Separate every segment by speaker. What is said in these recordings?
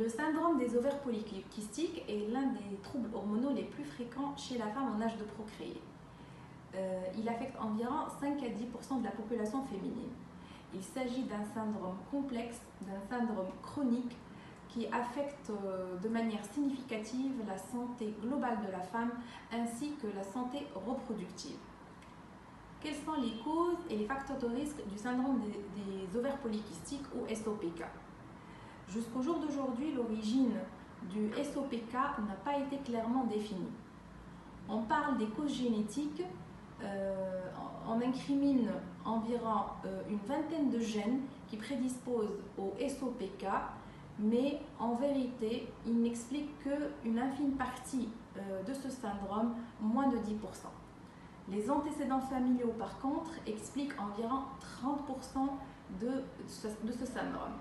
Speaker 1: Le syndrome des ovaires polykystiques est l'un des troubles hormonaux les plus fréquents chez la femme en âge de procréer. Il affecte environ 5 à 10% de la population féminine. Il s'agit d'un syndrome complexe, d'un syndrome chronique qui affecte de manière significative la santé globale de la femme ainsi que la santé reproductive. Quelles sont les causes et les facteurs de risque du syndrome des ovaires polykystiques ou SOPK? Jusqu'au jour d'aujourd'hui, l'origine du SOPK n'a pas été clairement définie. On parle des causes génétiques, on incrimine environ une vingtaine de gènes qui prédisposent au SOPK, mais en vérité, il n'explique qu'une infime partie de ce syndrome, moins de 10%. Les antécédents familiaux, par contre, expliquent environ 30% de ce syndrome.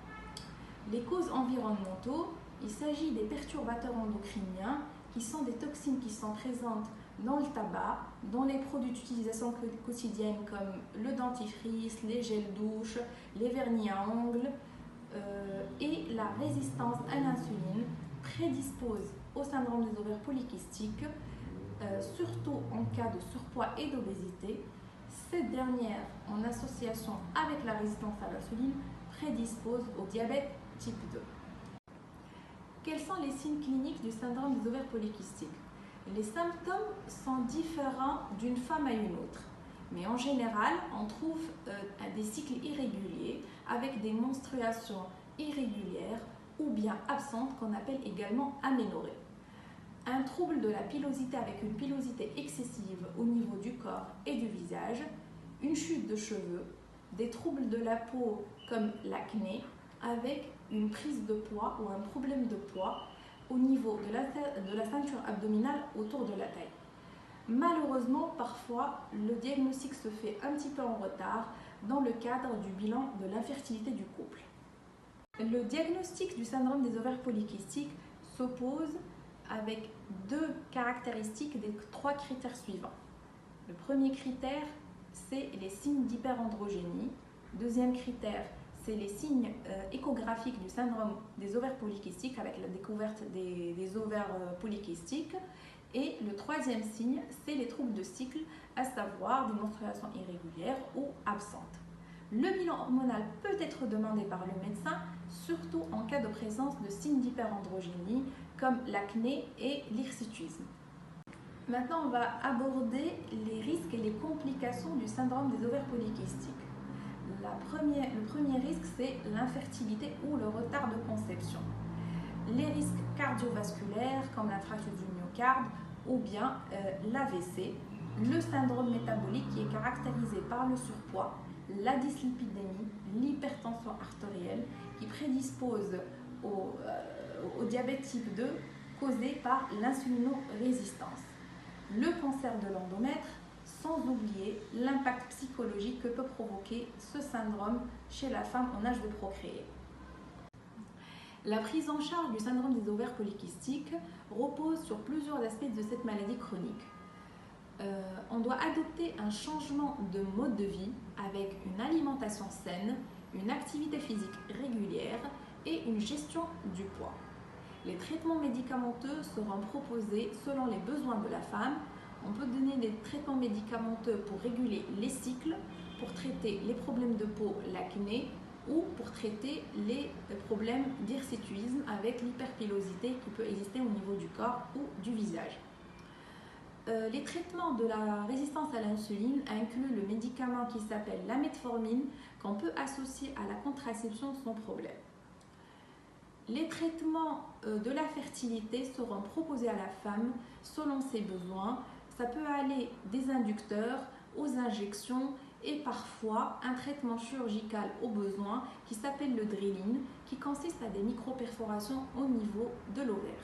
Speaker 1: Les causes environnementaux, il s'agit des perturbateurs endocriniens qui sont des toxines qui sont présentes dans le tabac, dans les produits d'utilisation quotidienne comme le dentifrice, les gels douche, les vernis à ongles et la résistance à l'insuline prédispose au syndrome des ovaires polykystiques, surtout en cas de surpoids et d'obésité. Cette dernière, en association avec la résistance à l'insuline, prédispose au diabète type 2. Quels sont les signes cliniques du syndrome des ovaires polykystiques? Les symptômes sont différents d'une femme à une autre, mais en général, on trouve des cycles irréguliers avec des menstruations irrégulières ou bien absentes qu'on appelle également aménorrhée. Un trouble de la pilosité avec une pilosité excessive au niveau du corps et du visage, une chute de cheveux, des troubles de la peau comme l'acné avec une prise de poids ou un problème de poids au niveau de la ceinture abdominale autour de la taille. Malheureusement, parfois, le diagnostic se fait un petit peu en retard dans le cadre du bilan de l'infertilité du couple. Le diagnostic du syndrome des ovaires polykystiques s'oppose avec deux caractéristiques des 3 critères suivants. Le premier critère, c'est les signes d'hyperandrogénie. Deuxième critère, c'est les signes échographiques du syndrome des ovaires polykystiques avec la découverte des ovaires polykystiques. Et le troisième signe, c'est les troubles de cycle, à savoir des menstruations irrégulières ou absentes. Le bilan hormonal peut être demandé par le médecin, surtout en cas de présence de signes d'hyperandrogénie comme l'acné et l'hirsutisme. Maintenant, on va aborder les risques et les complications du syndrome des ovaires polykystiques. Le premier risque, c'est l'infertilité ou le retard de conception. Les risques cardiovasculaires comme l'infarctus du myocarde ou bien l'AVC, le syndrome métabolique qui est caractérisé par le surpoids, la dyslipidémie, l'hypertension artérielle qui prédispose au diabète type 2 causé par l'insulinorésistance, le cancer de l'endomètre, sans oublier l'impact psychologique que peut provoquer ce syndrome chez la femme en âge de procréer. La prise en charge du syndrome des ovaires polykystiques repose sur plusieurs aspects de cette maladie chronique. On doit adopter un changement de mode de vie avec une alimentation saine, une activité physique régulière et une gestion du poids. Les traitements médicamenteux seront proposés selon les besoins de la femme. On peut donner des traitements médicamenteux pour réguler les cycles, pour traiter les problèmes de peau, l'acné, ou pour traiter les problèmes d'hirsutisme avec l'hyperpilosité qui peut exister au niveau du corps ou du visage. Les traitements de la résistance à l'insuline incluent le médicament qui s'appelle la metformine qu'on peut associer à la contraception sans problème. Les traitements de la fertilité seront proposés à la femme selon ses besoins. Ça peut aller des inducteurs aux injections et parfois un traitement chirurgical au besoin qui s'appelle le drilling, qui consiste à des micro-perforations au niveau de l'ovaire.